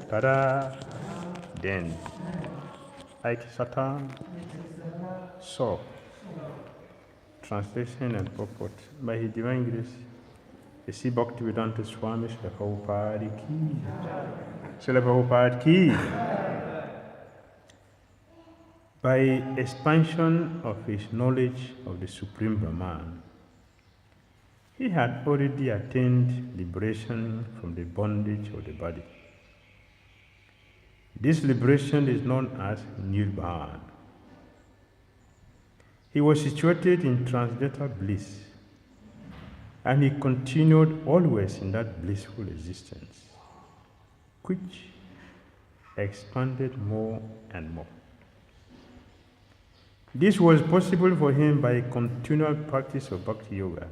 Tada. Then 𝐂 saw. Translation and purport. By His Divine Grace, 𝐶 Bhakti Swami Srila Prabhupada ki. Srila Prabhupada ki. By expansion of his knowledge of the Supreme Brahman, he had already attained liberation from the bondage of the body. This liberation is known as Nirvana. He was situated in transcendental bliss, and he continued always in that blissful existence, which expanded more and more. This was possible for him by continual practice of Bhakti Yoga,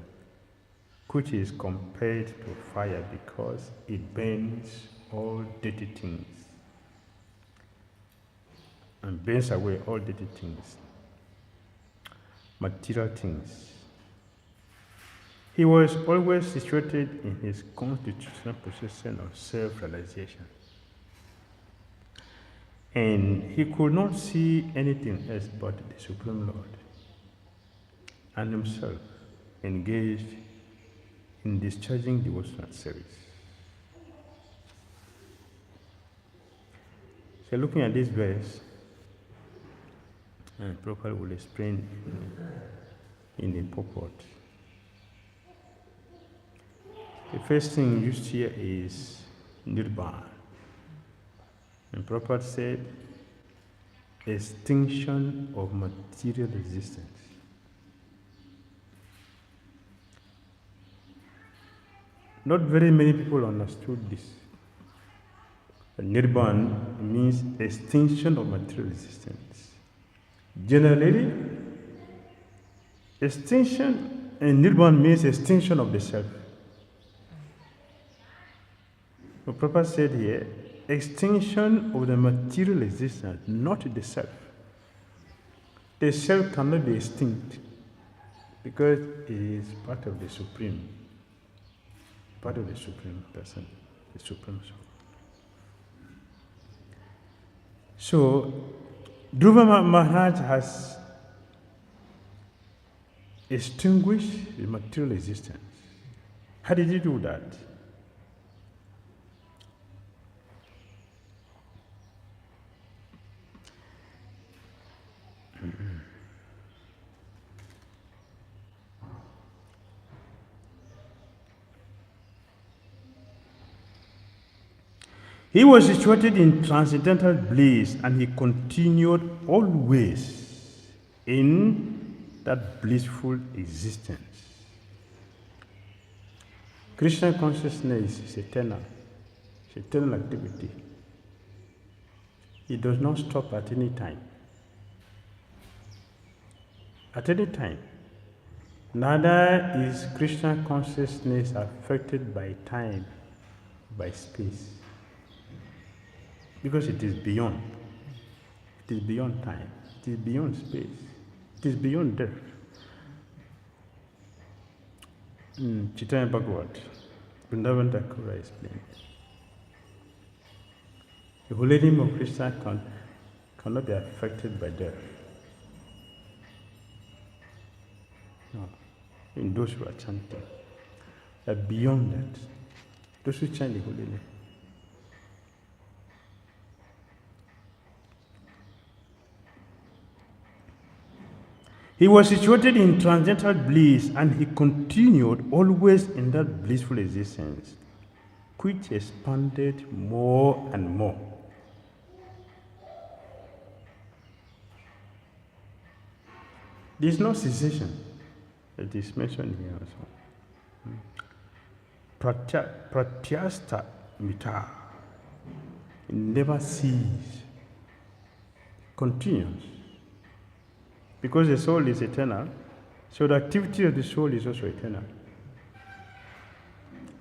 which is compared to fire because it burns all dirty things and burns away all dirty things, material things. He was always situated in his constitutional position of self-realization, and he could not see anything else but the Supreme Lord and himself engaged in discharging devotional service. So looking at this verse, and Prabhupada will explain in the purport. The first thing used here is Nirvana. And Prabhupada said, extinction of material existence. Not very many people understood this. Nirvana means extinction of material existence. Generally, extinction and Nirvana means extinction of the self. The Prabhupada said here, extinction of the material existence, not the self. The self cannot be extinct because it is part of the Supreme Person, the Supreme Soul. So, Dhruva Maharaj has extinguished the material existence. How did he do that? He was situated in transcendental bliss, and he continued always in that blissful existence. Krishna consciousness is eternal. It's eternal activity. It does not stop at any time. At any time. Neither is Krishna consciousness affected by time, by space. Because it is beyond. It is beyond time. It is beyond space. It is beyond death. 𝐃𝐡𝐚𝐤𝐭 Bhagavad, Vrindavan Thakur explained. The holy name of Krishna cannot be affected by death. No. In those who are chanting, they are beyond that. Those who chant the holy name. He was situated in transcendental bliss, and he continued always in that blissful existence, which expanded more and more. There is no cessation. It is mentioned here also. Pratyasta mita. It never ceases. Continues. Because the soul is eternal, so the activity of the soul is also eternal.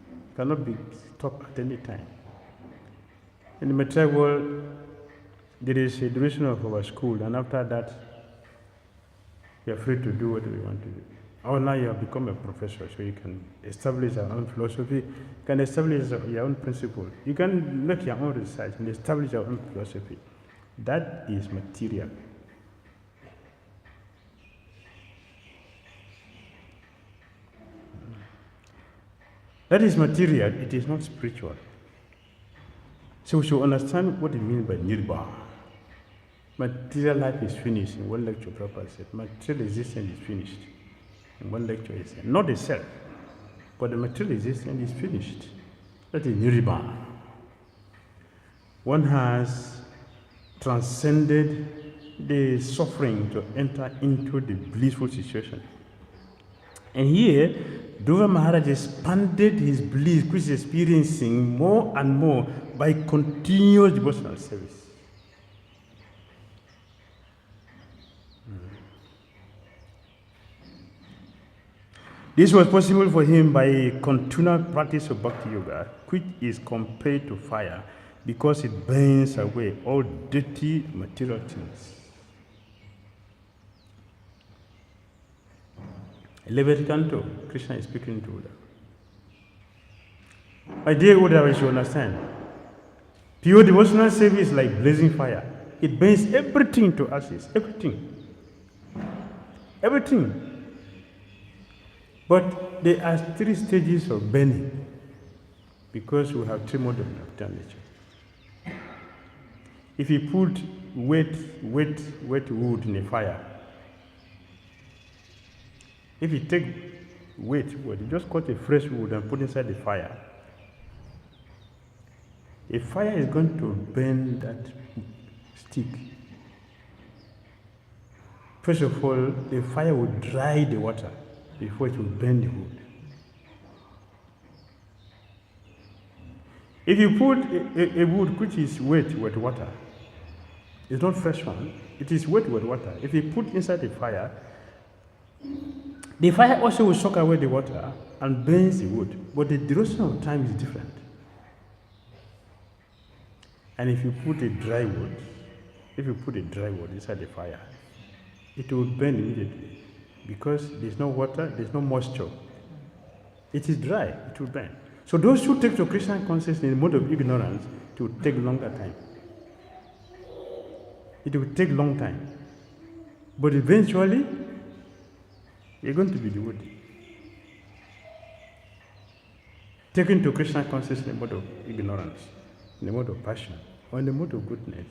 It cannot be stopped at any time. In the material world, there is a duration of our school, and after that, we are free to do what we want to do. Oh, now you have become a professor, so you can establish your own philosophy, you can establish your own principle, you can make your own research and establish your own philosophy. That is material. That is material, it is not spiritual. So we should understand what it means by nirvana. Material life is finished. In one lecture, Prabhupada said, material existence is finished. In one lecture, he said, not the self, but the material existence is finished. That is nirvana. One has transcended the suffering to enter into the blissful situation. And here, Dhruva Maharaj expanded his bliss, which is experiencing more and more by continuous devotional service. This was possible for him by continual practice of Bhakti Yoga, which is compared to fire because it burns away all dirty material things. 11th canto, Krishna is speaking to Uddhava. My dear Uddhava, you should understand. Pure devotional service is like blazing fire. It burns everything to ashes, everything. Everything. But there are 3 stages of burning because we have 3 modes of nature. If you put wet wood in a fire, if you take wet wood, you just cut a fresh wood and put inside the fire, a fire is going to burn that stick. First of all, the fire will dry the water before it will burn the wood. If you put a wood which is wet with water, it's not fresh one, it is wet with water. If you put inside the fire also will soak away the water and burns the wood, but the duration of time is different. And if you put a dry wood inside the fire, it will burn immediately because there's no water, there's no moisture. It is dry, it will burn. So those who take to Krishna consciousness in the mode of ignorance, it will take longer time. It will take long time. But eventually, you're going to be devoted. Taken to Krishna consciousness in the mode of ignorance, in the mode of passion, or in the mode of goodness.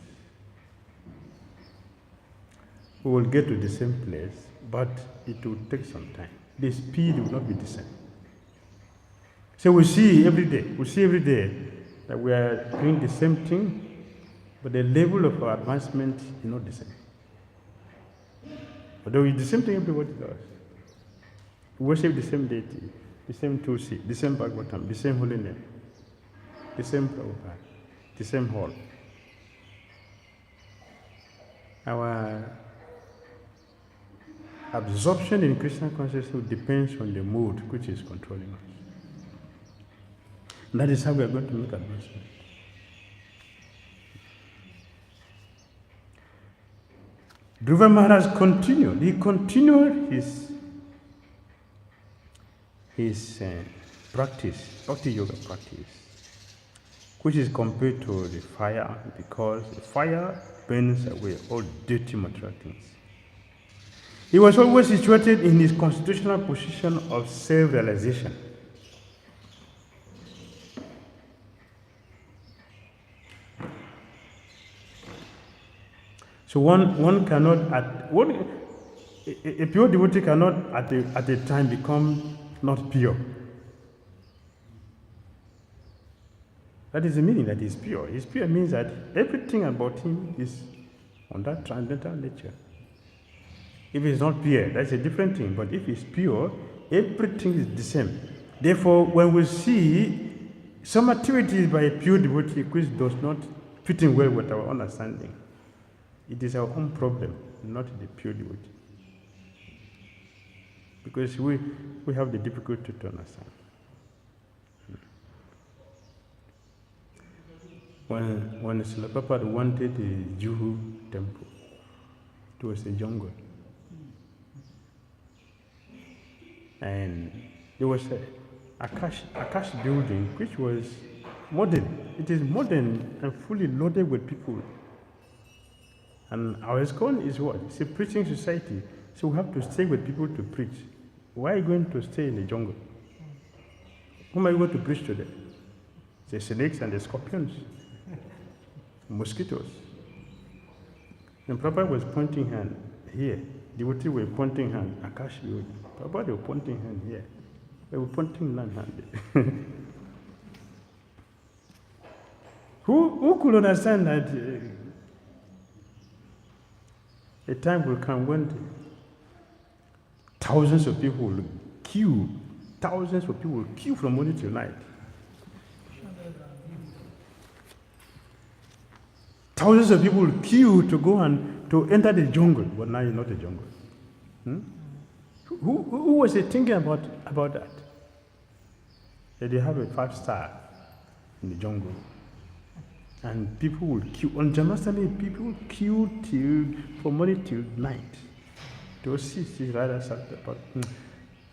We will get to the same place, but it will take some time. The speed will not be the same. So we see every day that we are doing the same thing, but the level of our advancement is not the same. Although it's the same thing everybody does. We worship the same deity, the same 𝐶𝐸, the same Bhagavatam, the same holy name, the same Prabhupada, the same hall. Our absorption in Krishna consciousness depends on the mood which is controlling us. And that is how we are going to make advancement. Dhruva Maharaj continued. He continued his practice, Bhakti Yoga practice, which is compared to the fire because the fire burns away all dirty material things. He was always situated in his constitutional position of self-realization. So one cannot, a pure devotee cannot at a time become not pure. That is the meaning that he's pure. He's pure means that everything about him is on that transcendental nature. If he's not pure, that's a different thing. But if he's pure, everything is the same. Therefore, when we see some activities by a pure devotee which does not fit in well with our understanding, it is our own problem, not the pure devotee. Because we have the difficulty to understand. When Srila Prabhupada wanted a Juhu temple, it was a jungle. And there was a Akash building which was modern. It is modern and fully loaded with people. And our ISKCON is what? It's a preaching society. So we have to stay with people to preach. Why are you going to stay in the jungle? Whom are you going to preach to them? The snakes and the scorpions, mosquitoes. And Prabhupada was pointing hand here. Devotees were pointing hand. Akash, Prabhupada were pointing hand here. They were pointing hand. Who could understand that a time will come when thousands of people will queue, from morning till night. Thousands of people will queue to go and to enter the jungle, but now you're not a jungle. Who was thinking about that? That they have a 5-star in the jungle. And people will queue. On Janmashtami, people will queue from morning till night. To see Radha Satyapad,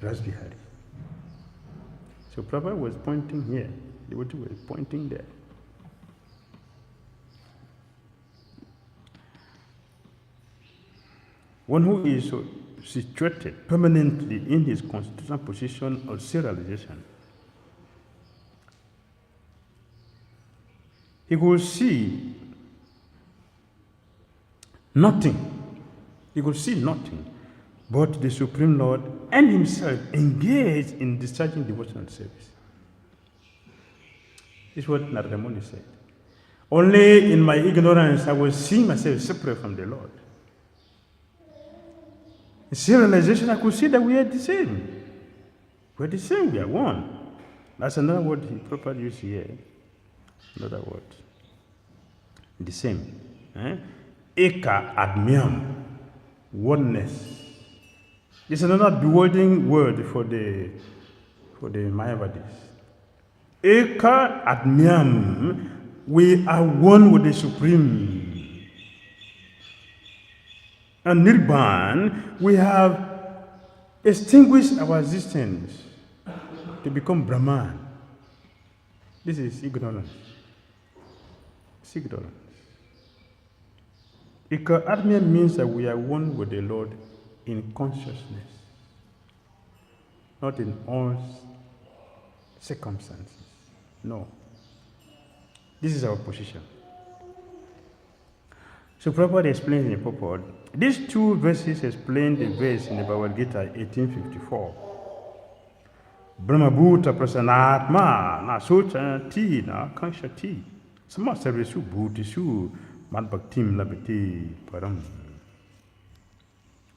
Rasbihari. So Prabhupada was pointing here. The devotee was pointing there. One who is situated permanently in his constitutional position of self-realization, he could see nothing. He could see nothing but the Supreme Lord and himself engaged in discharging devotional service. This is what Narada Muni said. Only in my ignorance I was seeing myself separate from the Lord. In self-realization, I could see that we are the same. We're the same, we are one. That's another word he properly used here. Another word. The same. Eka admiam. Oneness. It's another bewildering word for the Mayavadis. Eka admiam. We are one with the Supreme. And Nirban, we have extinguished our existence to become Brahman. This is ignorance. It's ignorance. Eka Atmiya means that we are one with the Lord in consciousness, not in all circumstances. No. This is our position. So Prabhupada explains in the purport, these two verses explain the verse in the Bhagavad Gita 1854. Brahma Bhuta Prasanatma na socha ti na kangsha ti sama servisu bhutisu mad bhaktim labhati param.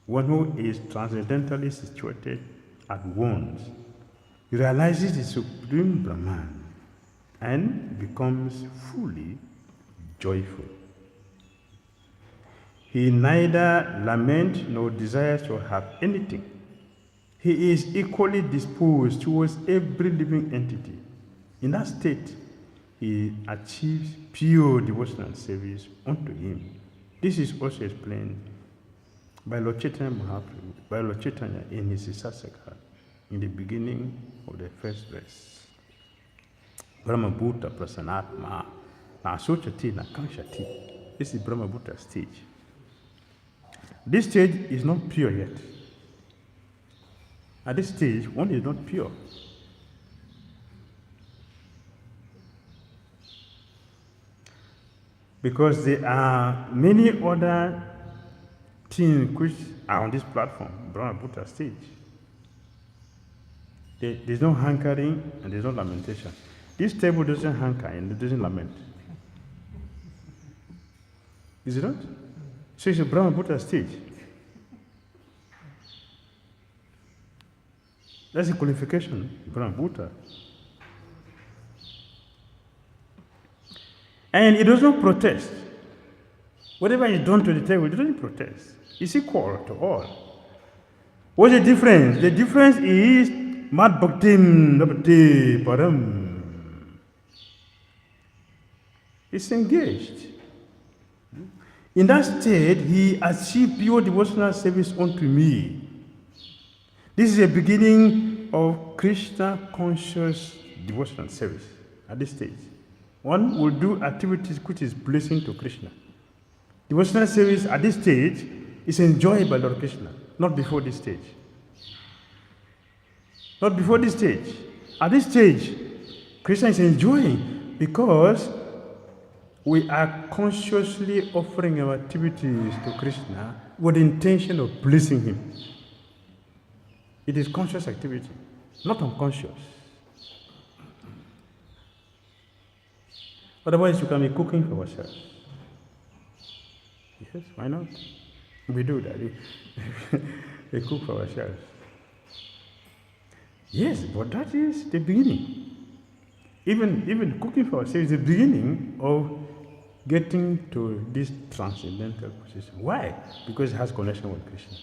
One who is transcendentally situated at once, he realizes the Supreme Brahman and becomes fully joyful. He neither laments nor desires to have anything. He is equally disposed towards every living entity. In that state, he achieves pure devotional service unto him. This is also explained by Lord Chaitanya Mahaprabhu, by Lord Chaitanya in his Sasaka, in the beginning of the first verse. Brahma Bhuta Prasanatma na sochati na kanshati. This is Brahma Bhuta stage. This stage is not pure yet. At this stage, one is not pure. Because there are many other things which are on this platform, Brahma Bhuta stage. There's no hankering and there's no lamentation. This table doesn't hanker and it doesn't lament. Is it not? So it's a Brahma Bhuta stage. That's a qualification, Brahma Bhuta. And it does not protest. Whatever is done to the table, it doesn't protest. It's equal to all. What's the difference? The difference is Mad Bhaktim Labhati Param. It's engaged. In that state, he achieved pure devotional service unto me. This is a beginning of Krishna conscious devotional service at this stage. One will do activities which is pleasing to Krishna. Devotional service at this stage is enjoyed by Lord Krishna, not before this stage. Not before this stage. At this stage, Krishna is enjoying because we are consciously offering our activities to Krishna with the intention of pleasing Him. It is conscious activity, not unconscious. Otherwise, you can be cooking for ourselves. Yes, why not? We do that. We cook for ourselves. Yes, but that is the beginning. Even cooking for ourselves is the beginning of getting to this transcendental position. Why? Because it has connection with Krishna.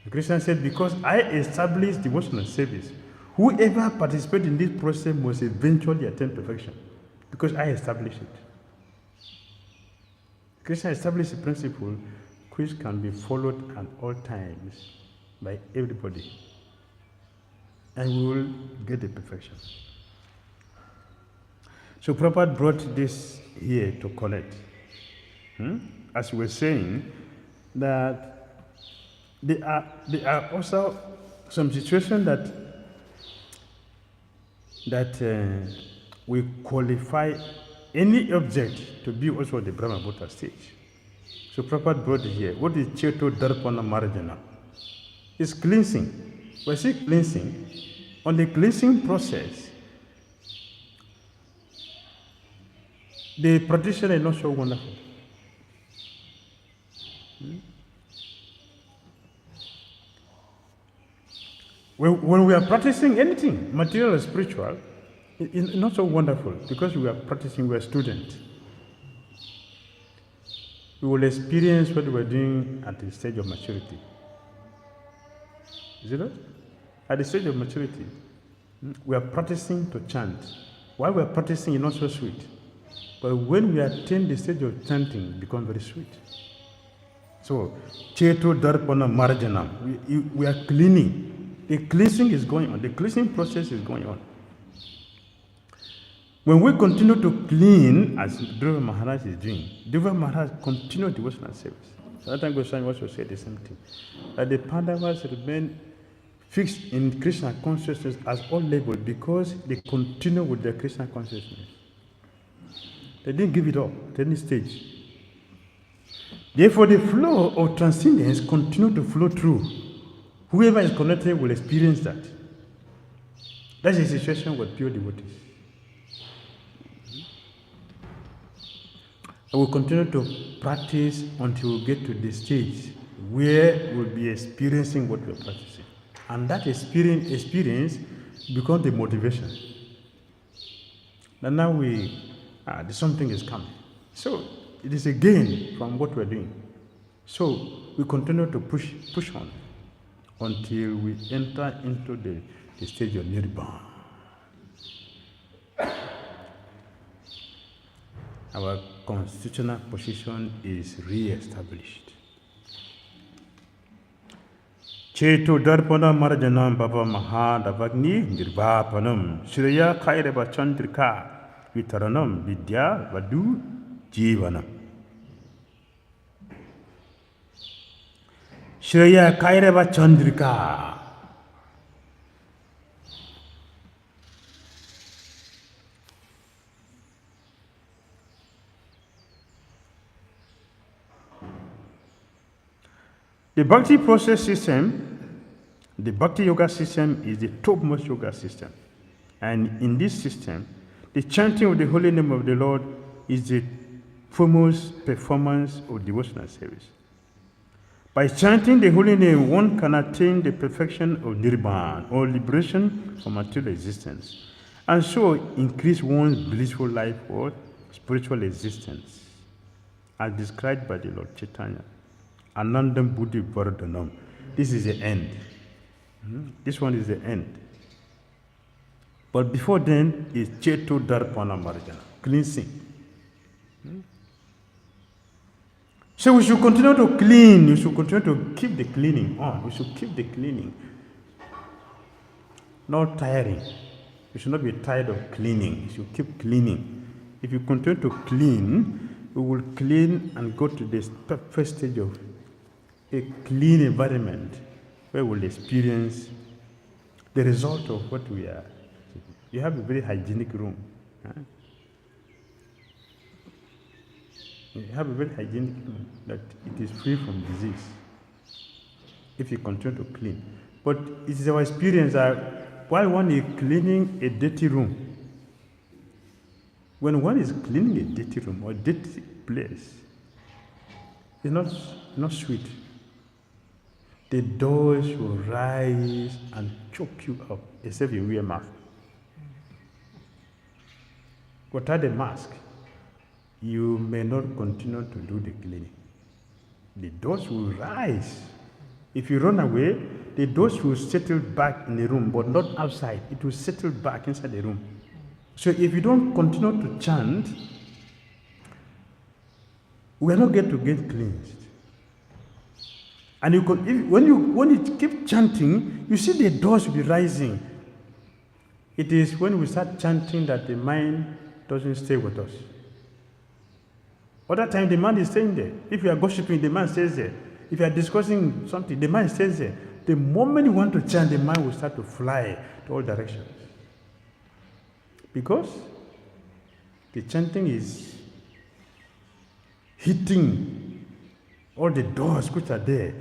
Krishna said, because I established devotional service, whoever participates in this process must eventually attain perfection. Because I established it. Krishna established a principle which can be followed at all times by everybody. And we will get the perfection. So Prabhupada brought this here to collect. As we were saying, that there are also some situations that we qualify any object to be also the Brahma Bhuta stage. So Prabhupada brought it here. What is Cheto Darpana Marjana? It's cleansing. When I say cleansing, on the cleansing process, the practitioner is not so wonderful. When we are practicing anything, material or spiritual, it's not so wonderful because we are practicing, we are students. We will experience what we are doing at the stage of maturity. Is it right? At the stage of maturity, we are practicing to chant. While we are practicing, it's not so sweet. But when we attain the stage of chanting, it becomes very sweet. So, Cheto Darpana Marjanam, we are cleaning. The cleansing is going on. The cleansing process is going on. When we continue to clean, as Dhira Maharaj is doing, Dhira Maharaj continues devotional service. Sanatana Goswami also said the same thing. That the Pandavas remain fixed in Krishna consciousness as all labeled because they continue with their Krishna consciousness. They didn't give it up at any stage. Therefore, the flow of transcendence continues to flow through. Whoever is connected will experience that. That's the situation with pure devotees. I will continue to practice until we get to the stage where we'll be experiencing what we're practicing. And that experience becomes the motivation. And now something is coming. So it is a gain from what we're doing. So we continue to push on until we enter into the stage of Nirvana. Our constitutional position is re-established. Cheto Darpana Marjanam Baba Mahadavagni Nirvapanam Shreya Kaireva Chandrika Vitaranam Vidya Vadu Jivanam. Shreya Kaireva Chandrika. The Bhakti process system, the Bhakti yoga system is the topmost yoga system. And in this system, the chanting of the holy name of the Lord is the foremost performance of devotional service. By chanting the holy name, one can attain the perfection of Nirvana, or liberation from material existence, and so increase one's blissful life or spiritual existence, as described by the Lord Chaitanya. Anandam Buddhi Vardhanam. This is the end. This one is the end. But before then is Cheto Darpana Marjana, cleansing. So we should continue to clean. We should continue to keep the cleaning on. We should keep the cleaning. Not tiring. You should not be tired of cleaning. You should keep cleaning. If you continue to clean, we will clean and go to the first stage of a clean environment where we'll experience the result of what we are. You have a very hygienic room. Huh? You have a very hygienic room that it is free from disease if you continue to clean. But it is our experience that while one is cleaning a dirty room, when one is cleaning a dirty room or a dirty place, it's not sweet. The doors will rise and choke you up, except you wear a mask. Without the mask, you may not continue to do the cleaning. The doors will rise. If you run away, the doors will settle back in the room, but not outside. It will settle back inside the room. So if you don't continue to chant, we are not going to get cleansed. And when you keep chanting, you see the doors will be rising. It is when we start chanting that the mind doesn't stay with us. Other time the mind is staying there. If you are gossiping, the mind stays there. If you are discussing something, the mind stays there. The moment you want to chant, the mind will start to fly to all directions. Because the chanting is hitting all the doors which are there,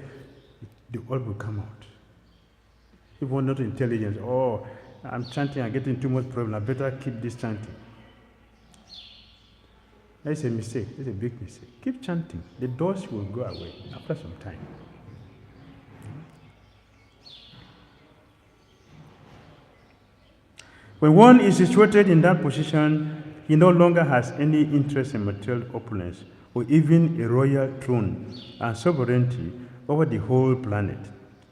the all will come out. If one not intelligent, oh, I'm chanting, I'm getting too much problem, I better keep this chanting. That's a mistake, that's a big mistake. Keep chanting, the doors will go away after some time. When one is situated in that position, he no longer has any interest in material opulence or even a royal throne and sovereignty over the whole planet.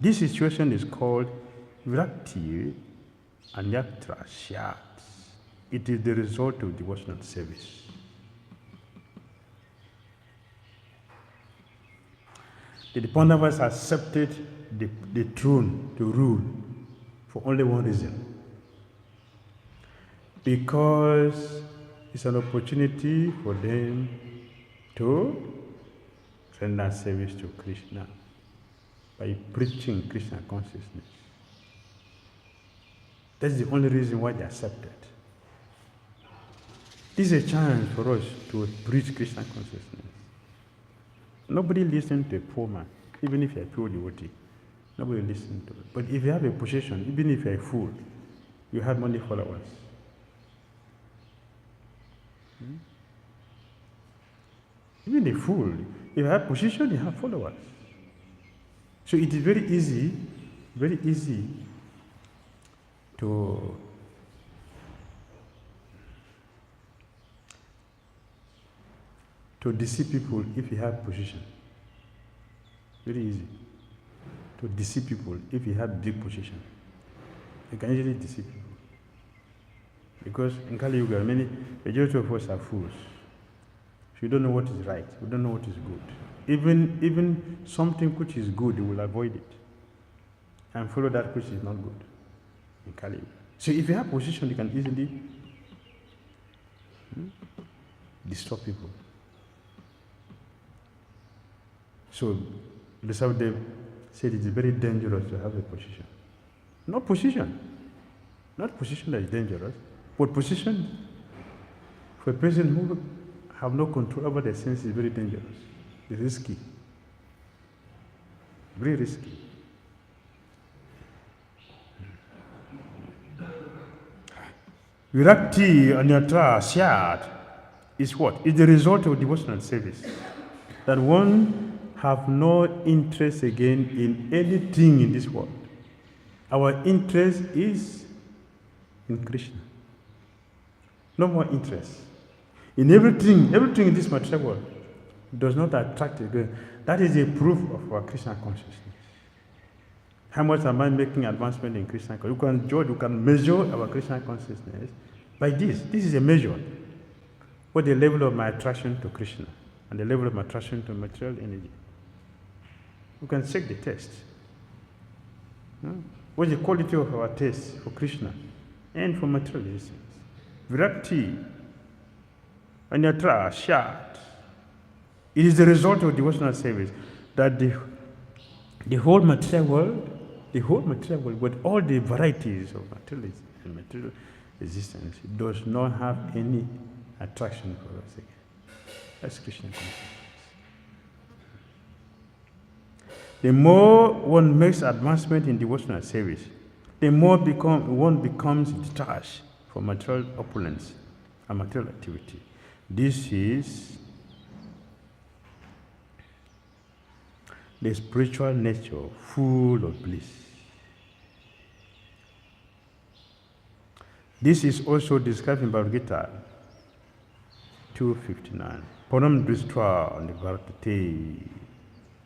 This situation is called Bhakti and Yatra Shyat. It is the result of devotional service. The Pandavas accepted the throne to rule for only one reason. Because it's an opportunity for them to render service to Krishna by preaching Krishna consciousness. That's the only reason why they accepted. This is a chance for us to preach Krishna consciousness. Nobody listens to a poor man, even if you're a pure devotee. Nobody listens to it. But if you have a position, even if you're a fool, you have many followers. Even a fool, if you have position, you have followers. So it is very easy to deceive people if you have position. Very easy to deceive people if you have big position. You can easily deceive people. Because in Kali Yuga, majority of us are fools. So you don't know what is right, you don't know what is good. Even something which is good, you will avoid it and follow that which is not good in Kali Yuga. So if you have position, you can easily disturb people. So Rishabdev said it is very dangerous to have a position. Not position that is dangerous, but position for a person who have no control over their senses is very dangerous. It's risky. Very risky. Virakti anyatra syat is what? It's the result of devotional service. That one have no interest again in anything in this world. Our interest is in Krishna. No more interest. In everything in this material world does not attract again. That is a proof of our Krishna consciousness. How much am I making advancement in Krishna consciousness? You can judge, you can measure our Krishna consciousness by this. This is a measure. What the level of my attraction to Krishna. and the level of attraction to material energy. You can check the test. What's the quality of our taste for Krishna and for material existence? Virakti, anyatra, shat. It is the result of devotional service that the whole material world, with all the varieties of material existence, does not have any attraction for us again. That's Krishna consciousness. The more one makes advancement in devotional service, the more one becomes detached from material opulence and material activity. This is the spiritual nature full of bliss. This is also described in Bhagavad Gita 2:59. Param dristva nivartate.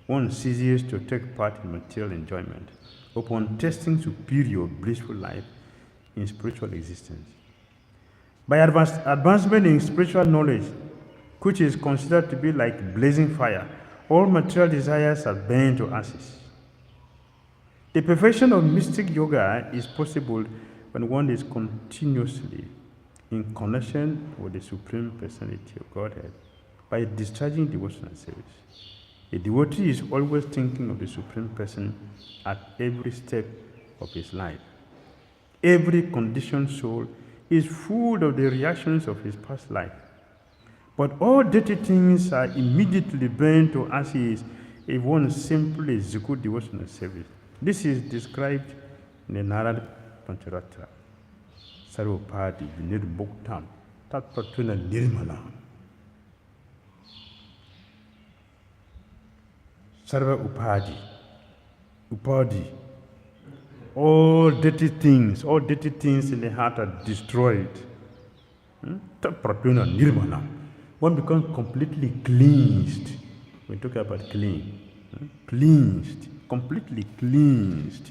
One ceases to take part in material enjoyment upon tasting superior blissful life in spiritual existence. By advancement in spiritual knowledge, which is considered to be like blazing fire, all material desires are burned to ashes. The perfection of mystic yoga is possible when one is continuously in connection with the Supreme Personality of Godhead by discharging devotional service. A devotee is always thinking of the Supreme Person at every step of his life. Every conditioned soul is full of the reactions of his past life. But all dirty things are immediately burned to ashes if one simply executes devotional service. This is described in the Narada Pancharatra. Sarvapadi Nirbhuktam Tatpratuna Nirmalam. Sarva Upadi. All dirty things in the heart are destroyed. Tatpratuna Nirmalam. One becomes completely cleansed. We talk about clean. Cleansed, completely cleansed.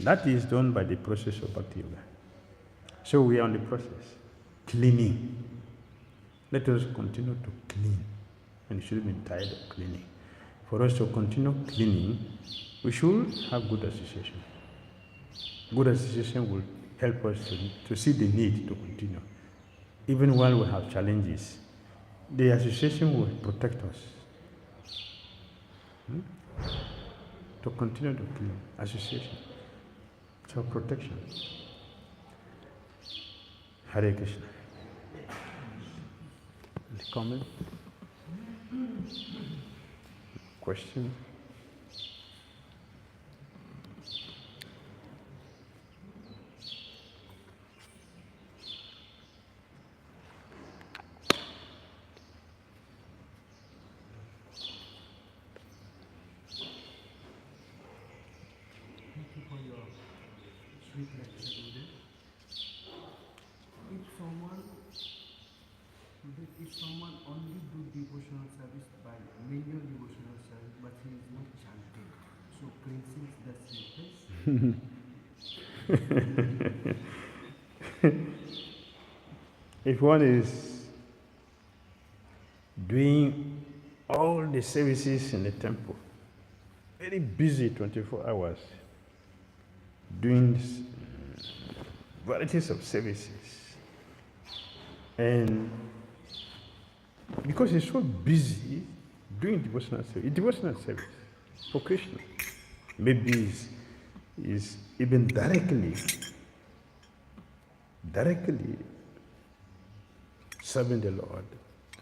That is done by the process of Bhakti Yoga. So we are on the process. Cleaning. Let us continue to clean. And you shouldn't be tired of cleaning. For us to continue cleaning, we should have good association. Good association will help us to see the need to continue. Even while we have challenges, the association will protect us. To continue to clean. Association. So protection. Hare Krishna. Any comment? Question? If someone only do devotional service by manual devotional service, but he is not chanting, so cleansing the same place. If one is doing all the services in the temple, very busy 24 hours, doing varieties of services, and because he's so busy doing devotional service for Krishna, maybe is even directly serving the Lord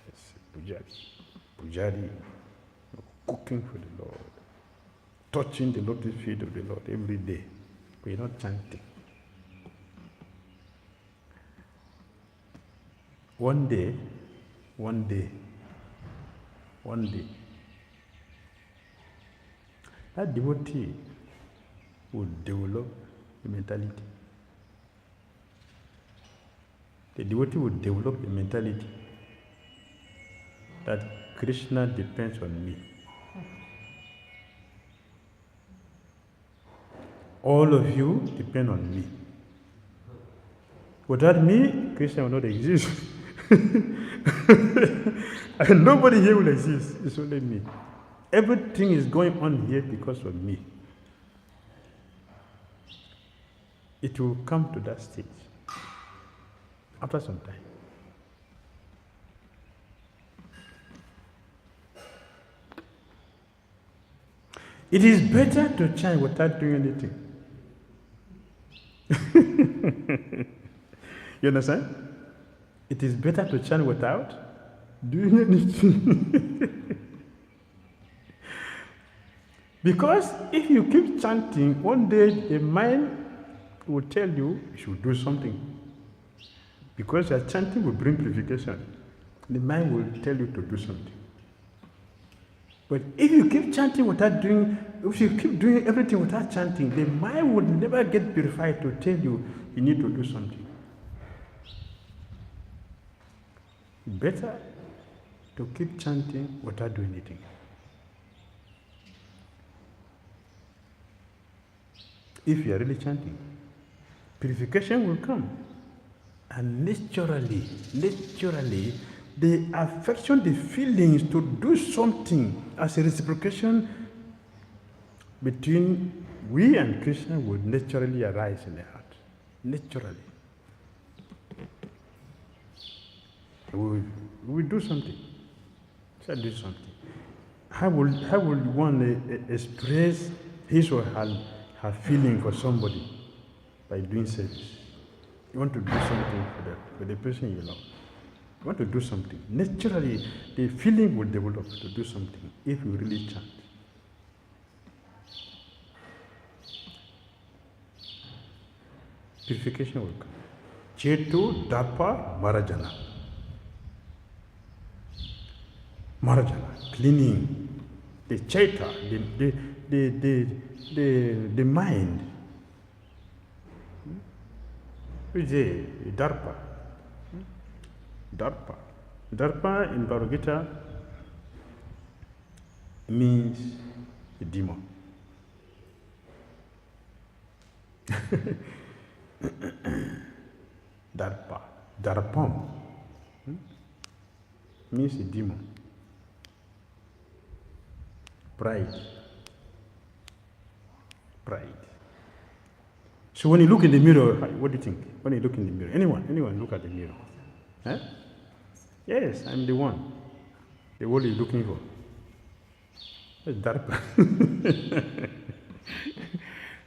as pujari, cooking for the Lord, touching the lotus feet of the Lord every day. We're not chanting. One day, that devotee will develop a mentality. The devotee will develop a mentality that Krishna depends on me. All of you depend on me. Without me, Krishna will not exist. And nobody here will exist. It's only me. Everything is going on here because of me. It will come to that stage after some time. It is better to chant without doing anything. You understand? It is better to chant without doing anything. Because if you keep chanting, one day the mind will tell you you should do something. Because your chanting will bring purification. The mind will tell you to do something. But if you keep chanting without doing, if you keep doing everything without chanting, the mind will never get purified to tell you you need to do something. Better to keep chanting without doing anything. If you are really chanting, purification will come. And naturally, the affection, the feelings to do something as a reciprocation between we and Krishna would naturally arise in the heart. Naturally. We will do something. Shall do something. How will one express his or her feeling for somebody? By doing service. You want to do something for the person you love. You want to do something. Naturally, the feeling will develop to do something if you really chant. Purification will come. Chetu Dapa Marajana. Marajana, cleaning the chaita, the mind. Darpa. Darpa in Bhagavad Gita means a demon. Darpam means a demon. Pride. So when you look in the mirror, what do you think? When you look in the mirror, anyone look at the mirror. Huh? Yes, I'm the one. The one you're looking for. That's darpa.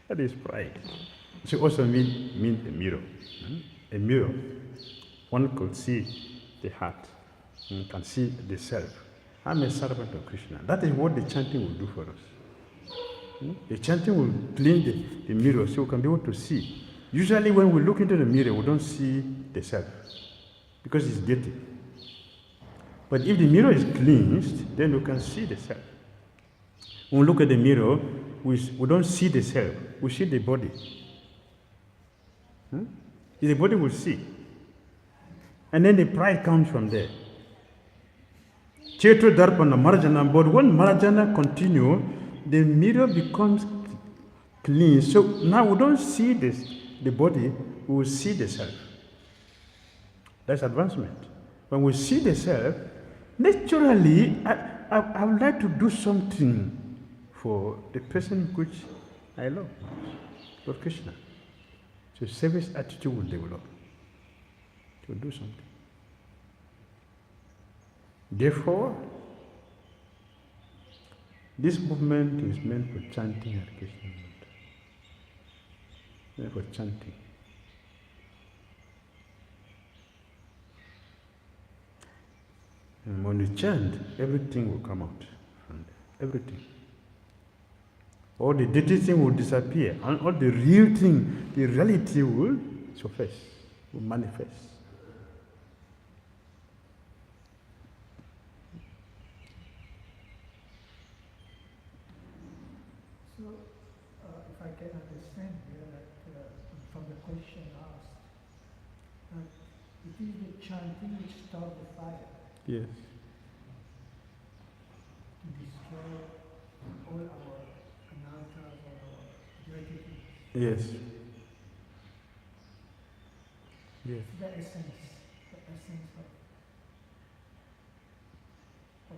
That is pride. So also mean a mirror. A mirror. One could see the heart. One can see the self. I'm a servant of Krishna. That is what the chanting will do for us. The chanting will clean the mirror so we can be able to see. Usually when we look into the mirror, we don't see the self because it's dirty. But if the mirror is cleansed, then we can see the self. When we look at the mirror, we don't see the self, we see the body. The body will see. And then the pride comes from there. Chetu Darpana Marjana, but when Marjana continue, the mirror becomes clean. So now we don't see the body, we will see the self. That's advancement. When we see the self, naturally, I would like to do something for the person which I love, Lord Krishna. So service attitude will develop to do something. Therefore, this movement is meant for chanting at Krishna. Meant for chanting. And when you chant, everything will come out from there. Everything. All the dirty thing will disappear, and all the real thing, the reality will surface, will manifest. So, if I can understand here, that from the question asked, that it is the chanting which starts the fire. Yes. To destroy all our anarthas or our dirty things. Yes. Yes. The essence of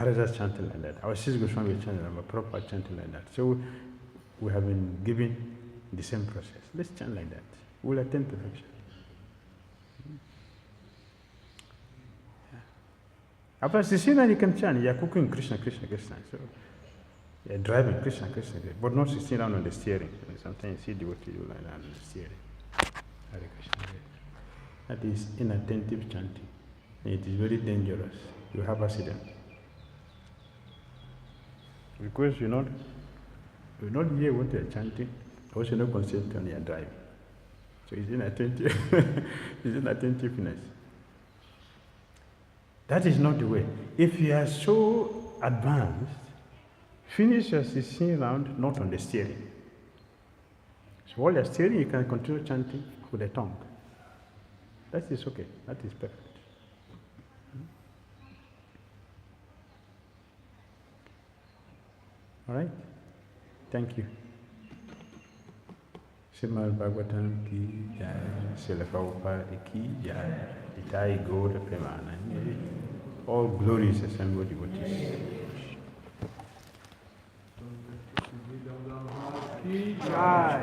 Haridas chanting like that. Our 𝐶𝐸𝐺𝐢 chanting like that, proper chanting like that. So we have been given the same process. Let's chant like that. We'll attain perfection. After 16 you can chant. You're cooking Krishna, Krishna, Krishna. So you're driving Krishna, Krishna, Krishna. But not 16 down on the steering. Sometimes you see devotee do like that on the steering. Hare Krishna. That is inattentive chanting. It is very dangerous. You have accident. Because you're not hear what you're chanting, also not concentrate on your driving. So it's inattentive. It's inattentiveness. That is not the way. If you are so advanced, finish your 16 round not on the steering. So while you're steering, you can continue chanting with the tongue. That is okay. That is perfect. All right? Thank you. Srimad Bhagavatam ki jai, Srila Prabhupada ki jai, Nitai Gaur Premanande. All glories assembled devotees. Ki jai.